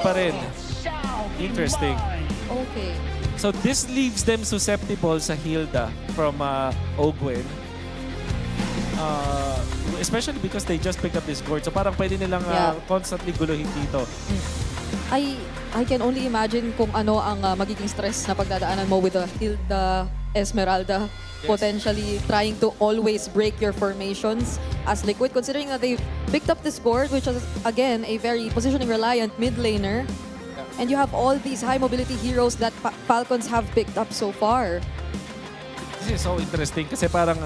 pa rin. Interesting. Okay. So this leaves them susceptible sa Hilda from Ogwen. Especially because they just picked up this gourd. So parang pwede nilang constantly guluhin dito. I can only imagine kung ano ang magiging stress na pagdadaanan mo with the Hilda Esmeralda. Yes. Potentially trying to always break your formations as Liquid, considering that they've picked up this gourd, which is again a very positioning reliant mid laner. And you have all these high mobility heroes that Falcons have picked up so far. This is so interesting kasi parang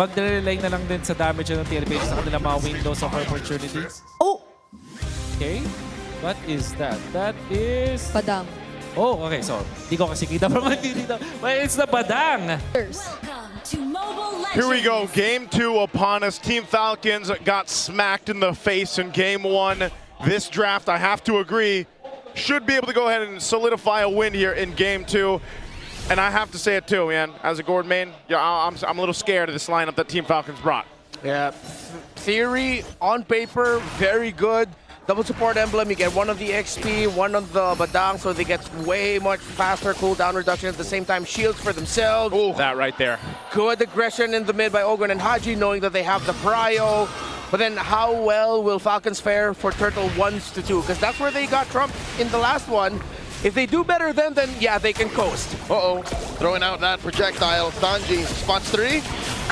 mag-rely na lang din sa damage ng TLPH sa kanilang mga windows of opportunity. Oh! Okay. What is that? That is... Padang. Oh, okay. So, di ko kasi kita from dito. But it's the Badang. Here we go. Game 2 upon us. Team Falcons got smacked in the face in Game 1. This draft, I have to agree, should be able to go ahead and solidify a win here in Game 2. And I have to say it too, man. As a Gord main, yeah, I'm a little scared of this lineup that Team Falcons brought. Yeah, theory, on paper, very good. Double support emblem, you get one of the XP, one of the Badang, so they get way much faster cooldown reduction at the same time. Shields for themselves. Ooh, that right there. Good aggression in the mid by Ogren and Haji, knowing that they have the prio. But then how well will Falcons fare for Turtle 1s to 2? Because that's where they got trumped in the last one. If they do better then yeah, they can coast. Uh-oh, throwing out that projectile. Sanji spots 3.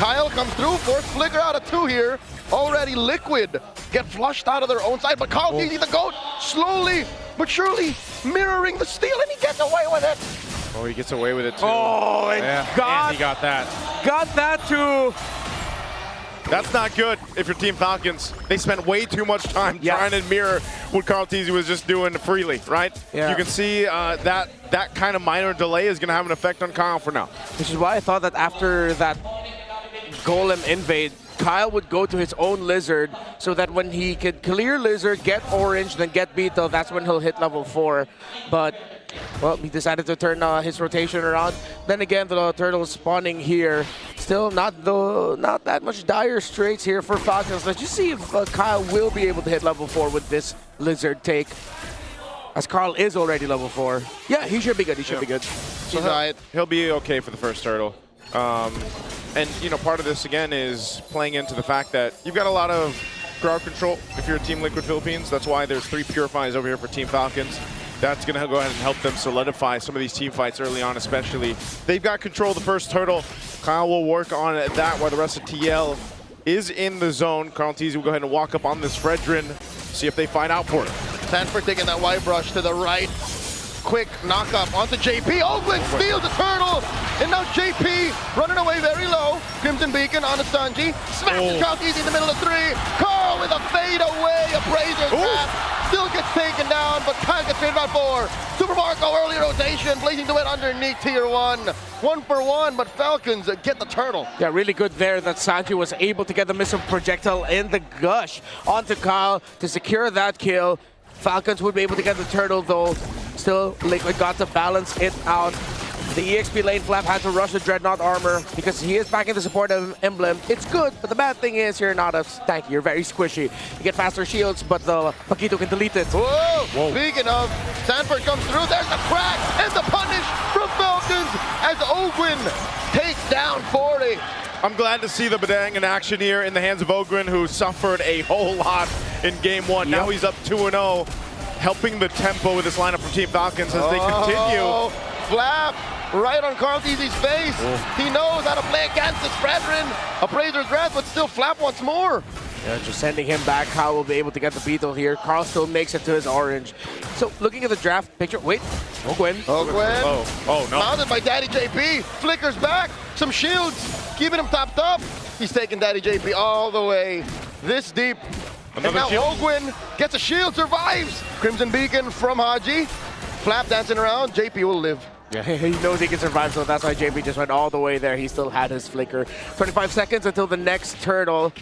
Kyle comes through, force flicker out of 2 here. Already Liquid get flushed out of their own side, but Kyle Easy the GOAT slowly but surely mirroring the steal, and he gets away with it. Oh, he gets away with it too. Oh, and and he got that. Got that too. That's not good if you're Team Falcons. They spent way too much time trying to mirror what Carl Teasy was just doing freely, right? Yeah. You can see that kind of minor delay is going to have an effect on Kyle for now. Which is why I thought that after that Golem invade, Kyle would go to his own Lizard so that when he could clear Lizard, get Orange, then get Beetle, that's when he'll hit level 4. But, well, he decided to turn his rotation around. Then again, the Turtle spawning here. Still not that much dire straits here for Falcons. Let's just see if Kyle will be able to hit level 4 with this Lizard take. As Carl is already level 4. Yeah, he should be good. He should be good. So he'll be okay for the first Turtle. And, you know, part of this, again, is playing into the fact that you've got a lot of crowd control if you're Team Liquid Philippines. That's why there's 3 Purifies over here for Team Falcons. That's going to go ahead and help them solidify some of these team fights early on, especially. They've got control of the first Turtle. Kyle will work on that while the rest of TL is in the zone. Carl Teasy will go ahead and walk up on this Fredrin, see if they find out for it. Sanford taking that Y brush to the right. Quick knock up onto JP. Ogwen steals the Turtle. And now JP running away very low. Crimson Beacon on the Sanji. Smashes Carl Easy in the middle of 3. Carl with a fade away. Appraiser's trap. Still gets taken down, but Kyle gets traded out 4. Super Marco early rotation. Blazing to it underneath tier 1. 1 for 1, but Falcons get the Turtle. Yeah, really good there that Sanji was able to get the missile projectile in the gush onto Kyle to secure that kill. Falcons would be able to get the Turtle though. Still, Liquid got to balance it out. The EXP lane flap had to rush the Dreadnought armor because he is back in the support emblem. It's good, but the bad thing is you're not as tanky. You're very squishy. You get faster shields, but the Paquito can delete it. Whoa! Speaking of, Sanford comes through. There's the crack and the punish from Falcons as Ogwen takes down 40. I'm glad to see the Badang in action here in the hands of Ogren, who suffered a whole lot in Game 1. Now he's up 2-0, helping the tempo with this lineup from Team Falcons as they continue. Flap right on Carl Easy's face. He knows how to play against this Fredrin. Appraiser's Wrath, but still Flap wants more. Yeah, just sending him back. Kyle will be able to get the Beetle here. Carl still makes it to his orange. So looking at the draft picture, wait, Ogwen. Oh no. Mounted by Daddy JP. Flickers back. Some shields. Keeping him topped up. He's taking Daddy JP all the way this deep. And now Ogwen gets a shield, survives. Crimson Beacon from Haji. Flap dancing around. JP will live. Yeah, he knows he can survive, so that's why JP just went all the way there. He still had his flicker. 25 seconds until the next Turtle.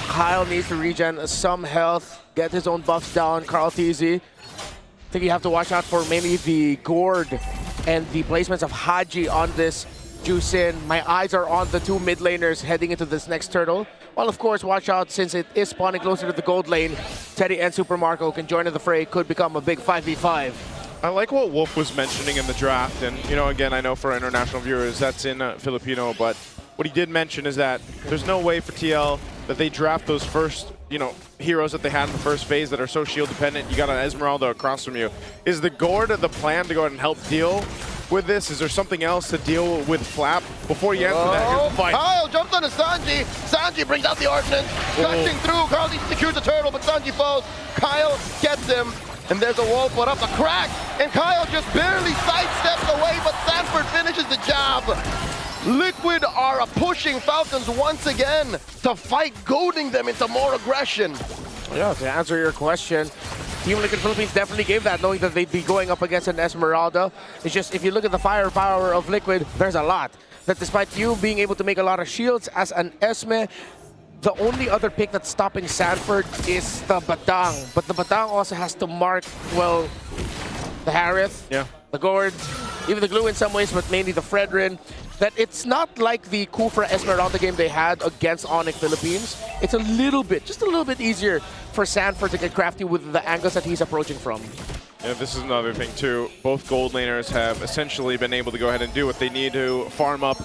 Kyle needs to regen some health, get his own buffs down. Carl Teasy. I think you have to watch out for mainly the Gourd and the placements of Haji on this juice in. My eyes are on the two mid laners heading into this next turtle. Well, of course, watch out since it is spawning closer to the gold lane. Teddy and Super Marco can join in the fray. Could become a big 5v5. I like what Wolf was mentioning in the draft, and again, I know for our international viewers that's in Filipino, but what he did mention is that there's no way for TL that they draft those first, heroes that they had in the first phase that are so shield dependent. You got an Esmeralda across from you. Is the Gord the plan to go ahead and help deal with this? Is there something else to deal with Flap? Before you answer that, here's the fight. Kyle jumps on to Sanji. Sanji brings out the ordnance, gushing through. Carl needs to secure the turtle, but Sanji falls. Kyle gets him. And there's a wall put up, a crack, and Kyle just barely sidesteps away, but Sanford finishes the job. Liquid are pushing Falcons once again to fight, goading them into more aggression. Yeah, to answer your question, Team Liquid Philippines definitely gave that, knowing that they'd be going up against an Esmeralda. It's just, if you look at the firepower of Liquid, there's a lot. That despite you being able to make a lot of shields as an Esme, the only other pick that's stopping Sanford is the Batang. But the Batang also has to mark, well, the Harith, the Gord, even the Glue in some ways, but mainly the Fredrin. That it's not like the Kufra Esmeralda game they had against Onyx Philippines. It's a little bit, just a little bit easier for Sanford to get crafty with the angles that he's approaching from. Yeah, this is another thing too. Both gold laners have essentially been able to go ahead and do what they need to farm up.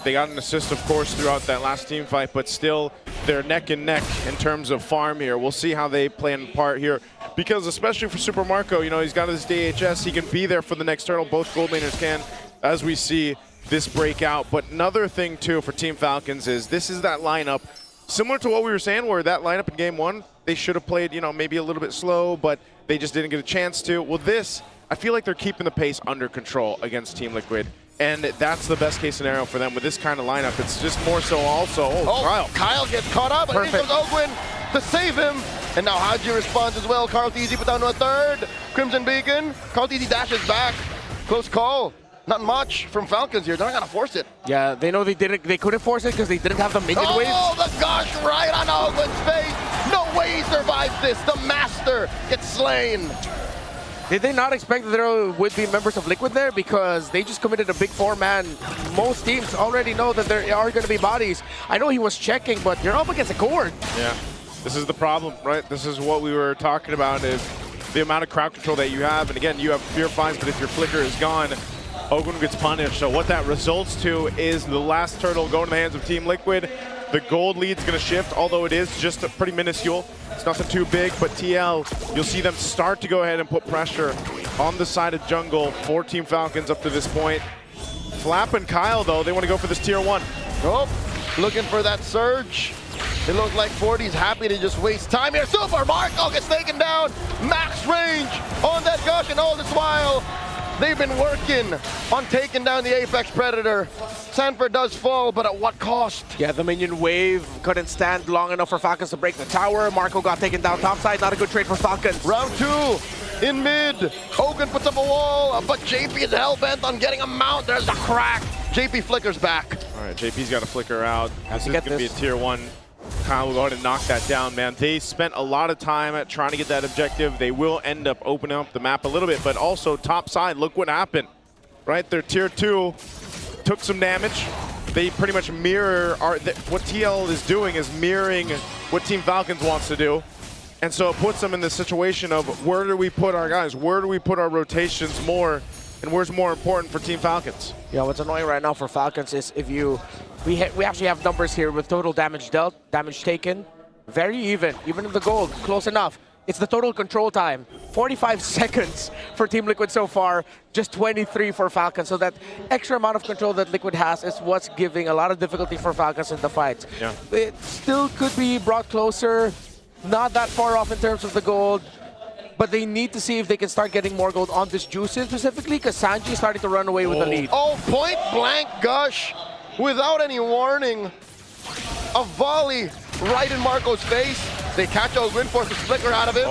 They got an assist, of course, throughout that last team fight, but still they're neck and neck in terms of farm here. We'll see how they play in part here, because especially for Super Marco, he's got his DHS. He can be there for the next turtle. Both gold laners can, as we see this breakout. But another thing too for Team Falcons is this is that lineup, similar to what we were saying, where that lineup in game one, they should have played, maybe a little bit slow, but they just didn't get a chance to. Well, this, I feel like they're keeping the pace under control against Team Liquid. And that's the best case scenario for them with this kind of lineup. It's just more so also, Kyle gets caught up, and here comes Ogwin to save him. And now Haji responds as well. Carl Teasy put down to a third. Crimson Beacon. Carl Teasy dashes back. Close call. Not much from Falcons here. They're not gonna force it. Yeah, they know they couldn't force it because they didn't have the minion wave. Oh, the gush right on Ogwin's face. No way he survives this. The master gets slain. Did they not expect that there would be members of Liquid there? Because they just committed a big four-man. Most teams already know that there are going to be bodies. I know he was checking, but you're up against a Gord. Yeah, this is the problem, right? This is what we were talking about, is the amount of crowd control that you have. And again, you have Fear Fines, but if your flicker is gone, Ogwin gets punished. So what that results to is the last turtle going to the hands of Team Liquid. The gold lead's going to shift, although it is just pretty minuscule. It's nothing too big, but TL, you'll see them start to go ahead and put pressure on the side of jungle for Team Falcons up to this point. Flap and Kyle, though, they want to go for this tier 1. Oh, looking for that surge. It looks like 40's happy to just waste time here. Super Marco gets taken down. Max range on that gush, and all this while, they've been working on taking down the Apex Predator. Sanford does fall, but at what cost? Yeah, the minion wave couldn't stand long enough for Falcons to break the tower. Marco got taken down topside. Not a good trade for Falcons. Round 2, in mid. Hogan puts up a wall, but JP is hell-bent on getting a mount. There's a crack. JP flickers back. All right, JP's got to flicker out. This is get going to be a tier 1. Kyle will go ahead and knock that down, man. They spent a lot of time at trying to get that objective. They will end up opening up the map a little bit, but also top side, look what happened. Right, their tier 2 took some damage. They pretty much mirror what TL is doing is mirroring what Team Falcons wants to do. And so it puts them in the situation of where do we put our guys? Where do we put our rotations more? And where's more important for Team Falcons? Yeah, what's annoying right now for Falcons is if we actually have numbers here with total damage dealt, damage taken, very even in the gold, close enough. It's the total control time, 45 seconds for Team Liquid so far, just 23 for Falcons. So that extra amount of control that Liquid has is what's giving a lot of difficulty for Falcons in the fights. Yeah. It still could be brought closer, not that far off in terms of the gold, but they need to see if they can start getting more gold on this Juicin specifically, because Sanji is starting to run away with the lead. Oh, point blank gush without any warning. A volley right in Marco's face. They catch Ogwin, force a flicker out of him.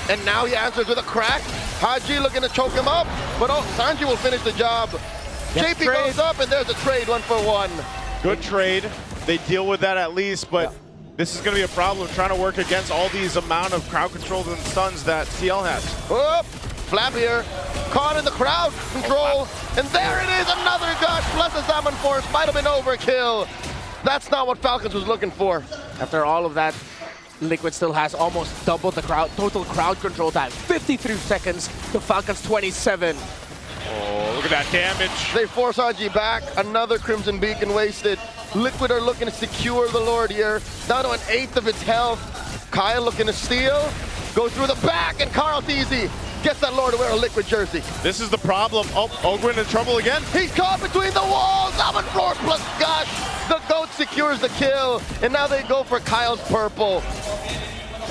And now he answers with a crack. Haji looking to choke him up, but Sanji will finish the job. JP goes up, and there's a trade 1-for-1. Good trade. They deal with that at least, but this is going to be a problem trying to work against all these amount of crowd controls and stuns that TL has. Whoop. Flap here, caught in the crowd control, and there it is, another gush plus a Salmon Force. Might have been overkill. That's not what Falcons was looking for. After all of that, Liquid still has almost double the total crowd control time. 53 seconds to Falcons 27. Oh, look at that damage. They force RG back, another Crimson Beacon wasted. Liquid are looking to secure the Lord here, down to an 1/8 of its health. Kyle looking to steal, go through the back, and Carl Teasy gets that Lord to wear a Liquid jersey. This is the problem. Oh, Ogwin in trouble again. He's caught between the walls. Salmon Force plus Gush. The GOAT secures the kill, and now they go for Kyle's purple.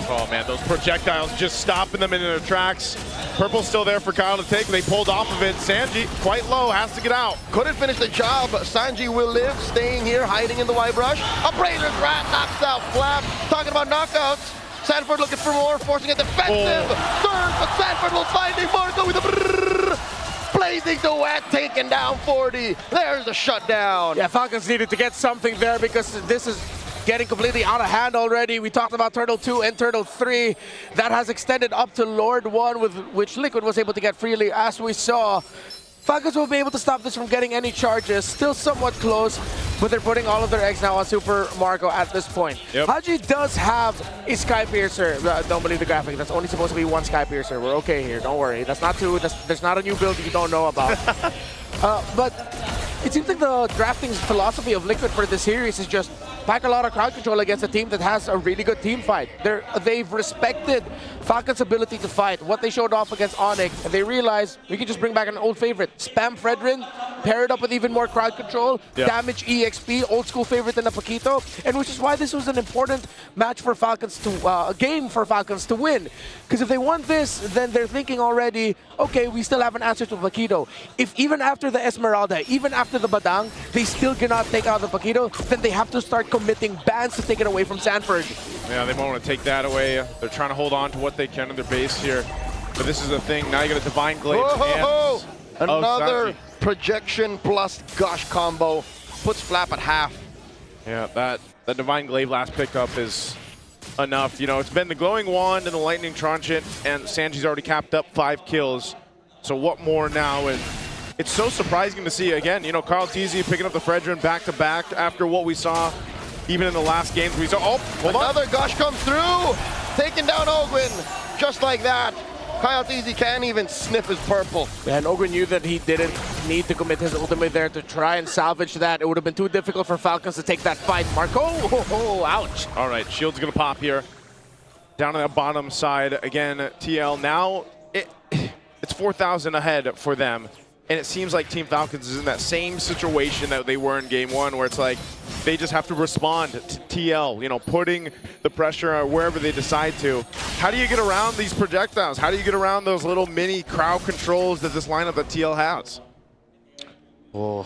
Oh man, those projectiles just stopping them in their tracks. Purple's still there for Kyle to take. They pulled off of it. Sanji, quite low, has to get out. Couldn't finish the job, but Sanji will live, staying here, hiding in the Y-Brush. A Brazer's Rat knocks out Flap. Talking about knockouts. Sanford looking for more, forcing a defensive. Surge, but Sanford will find a Marco with a brrrr. Blazing Duet taking down 40. There's the shutdown. Yeah, Falcons needed to get something there because this is getting completely out of hand already. We talked about Turtle 2 and Turtle 3. That has extended up to Lord 1, with which Liquid was able to get freely, as we saw. Falcons will be able to stop this from getting any charges. Still somewhat close, but they're putting all of their eggs now on Super Marco at this point. Yep. Haji does have a Sky Piercer. Don't believe the graphic. That's only supposed to be one Sky Piercer. We're okay here. Don't worry. That's not two. There's not a new build you don't know about. But it seems like the drafting philosophy of Liquid for this series is just pack a lot of crowd control against a team that has a really good team fight. They've respected Falcons' ability to fight, what they showed off against Onyx, and they realized we can just bring back an old favorite. Spam Fredrin, pair it up with even more crowd control, damage EXP, old school favorite in a Paquito, and which is why this was an important match for Falcons to, a game for Falcons to win. Because if they won this, then they're thinking already, okay, we still have an answer to Paquito. If even after the Esmeralda, even after the Badang, they still cannot take out the Paquito, then they have to start committing bans to take it away from Sanford. Yeah, they won't want to take that away. They're trying to hold on to what they can in their base here. But this is the thing. Now you got a Divine Glaive. Another projection plus Gush combo puts Flap at half. Yeah, that Divine Glaive last pickup is enough. You know, it's been the Glowing Wand and the Lightning Tranchant, and Sanji's already capped up 5 kills. So what more now? And it's so surprising to see, again, you know, Carl Teasy picking up the Fredrin back-to-back after what we saw even in the last games. We saw, oh, hold on. Another Gush comes through, taking down Ogwin, just like that. Kyle Teasy can't even sniff his purple. And Ogre knew that he didn't need to commit his ultimate there to try and salvage that. It would have been too difficult for Falcons to take that fight. Marco, ouch. All right, shield's gonna pop here. Down on the bottom side, again, TL now, it's 4,000 ahead for them. And it seems like Team Falcons is in that same situation that they were in Game 1, where it's like they just have to respond to TL, you know, putting the pressure wherever they decide to. How do you get around these projectiles? How do you get around those little mini crowd controls that this lineup that TL has? Oh,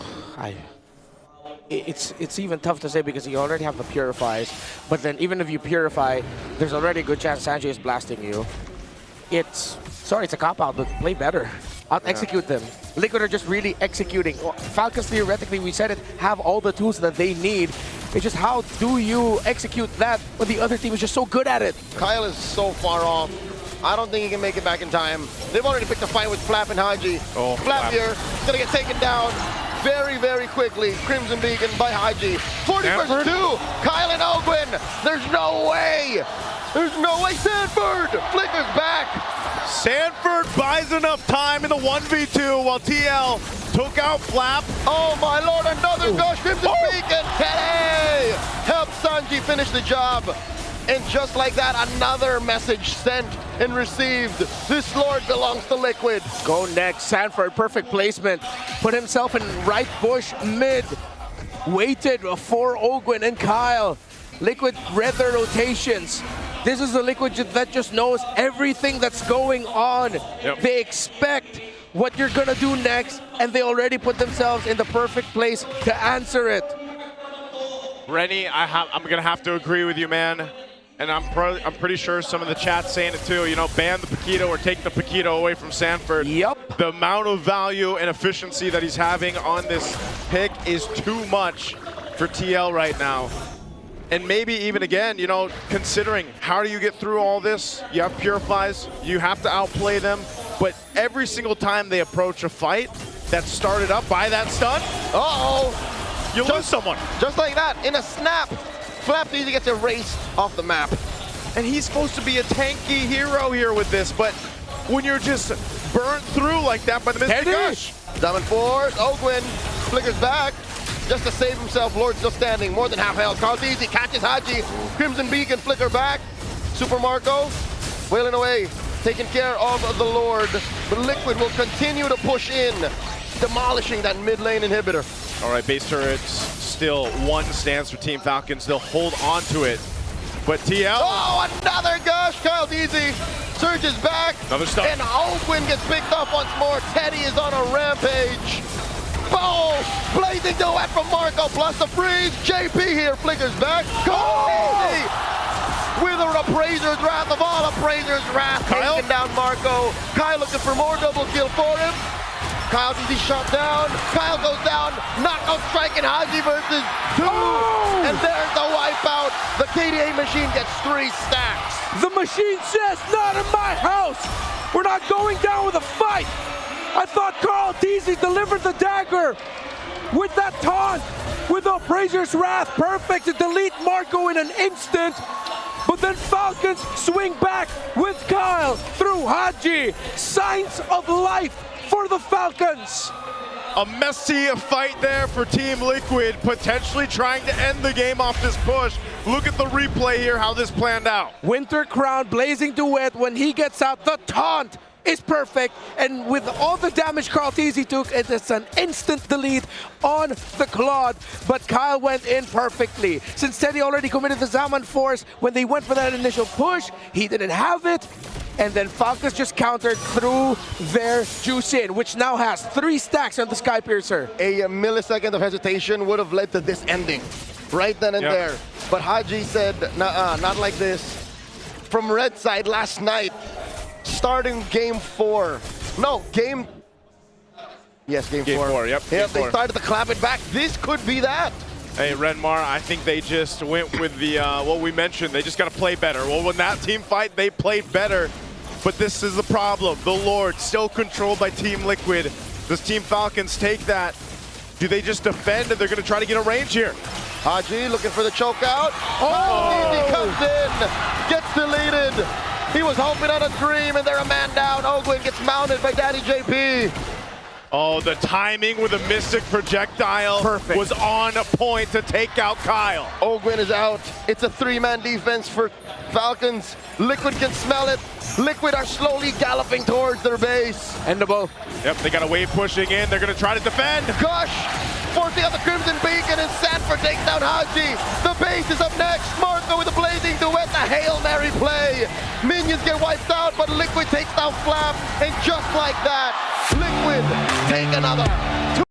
it's even tough to say because you already have the Purifies. But then even if you Purify, there's already a good chance Sanjay is blasting you. It's a cop-out, but play better. Out-execute them. Liquid are just really executing. Falcons, theoretically, we said it, have all the tools that they need. It's just how do you execute that when the other team is just so good at it? Kyle is so far off. I don't think he can make it back in time. They've already picked a fight with Flap and Haji. Oh, Flap here, gonna get taken down very, very quickly. Crimson Beacon by Haji. 40 versus 2, Kyle and Ogwin. There's no way. There's no way. Sanford flickers back. Sanford buys enough time in the 1v2 while TL took out Flap. Oh my lord, another Gush. Crimson Beacon. Kelly helps Sanji finish the job. And just like that, another message sent and received. This Lord belongs to Liquid. Go next, Sanford, perfect placement. Put himself in right bush mid. Waited for Ogwin and Kyle. Liquid read their rotations. This is the Liquid that just knows everything that's going on. Yep. They expect what you're gonna do next, and they already put themselves in the perfect place to answer it. Rennie, I'm gonna have to agree with you, man. And I'm pretty sure some of the chat's saying it too. You know, ban the Paquito or take the Paquito away from Sanford. Yep. The amount of value and efficiency that he's having on this pick is too much for TL right now. And maybe even again, you know, considering how do you get through all this? You have Purifies, you have to outplay them, but every single time they approach a fight that's started up by that stun, you lose someone. Just like that, in a snap, FLAPDZ gets erased off the map. And he's supposed to be a tanky hero here with this, but when you're just burnt through like that by the Mystic Gush. Diamond Force, Ogwin flickers back just to save himself. Lord still standing, more than half health. FALCONS catches Haji. Crimson Beacon flicker back. Super Marco wailing away, taking care of the Lord. But Liquid will continue to push in, demolishing that mid lane inhibitor. All right, base turrets still one stands for Team Falcons. They'll hold on to it. But TL. Oh, another gush. FALCONS surges back. Another stun. And Ogwin gets picked off once more. Teddy is on a rampage. Boom! Blazing duet from Marco plus the freeze. JP here flickers back. FALCONS with an Appraiser's Wrath of all Appraiser's Wrath. Kyle? Taking down Marco. Kyle looking for more double kill for him. Kyle is shot down. Kyle goes down. Knockout strike in Haji versus 2. And there's the wipeout. The KDA machine gets 3 stacks. The machine says, not in my house. We're not going down with a fight. I thought FALCONS delivered the dagger with that taunt, with the Appraiser's Wrath, perfect to delete Marco in an instant. But then Falcons swing back with Kyle through Haji. Signs of life for the Falcons. A messy fight there for Team Liquid, potentially trying to end the game off this push. Look at the replay here, how this planned out. Winter Crown, Blazing Duet, when he gets out, the taunt is perfect. And with all the damage FALCONS took, it is an instant delete on the Claude. But Kyle went in perfectly. Since Teddy already committed the Zaman Force, when they went for that initial push, he didn't have it. And then Falcons just countered through their juice in, which now has 3 stacks on the Skypiercer. A millisecond of hesitation would have led to this ending right then and there. But Haji said, nah, not like this. From red side last night, starting game 4. No, game... Yes, game 4. Yep, They game 4. started to clap it back. This could be that. Hey, Renmar, I think they just went with the, what we mentioned, they just got to play better. Well, when that team fight, they played better. But this is the problem. The Lord still controlled by Team Liquid. Does Team Falcons take that? Do they just defend and they're going to try to get a range here? Haji looking for the choke out. Easy comes in, gets deleted. He was hoping on a dream and they're a man down. Ogwin gets mounted by Daddy JP. Oh, the timing with a Mystic Projectile was on point to take out Kyle. Ogwin is out. It's a 3-man defense for Falcons. Liquid can smell it. Liquid are slowly galloping towards their base. Endable. Yep, they got a wave pushing in. They're going to try to defend. Gush forcing out the Crimson Beacon and Sanford takes down Haji. The base is up next. Marco with a Blazing Duet, a Hail Mary play. Minions get wiped out, but Liquid takes down Flap. And just like that, Liquid take another.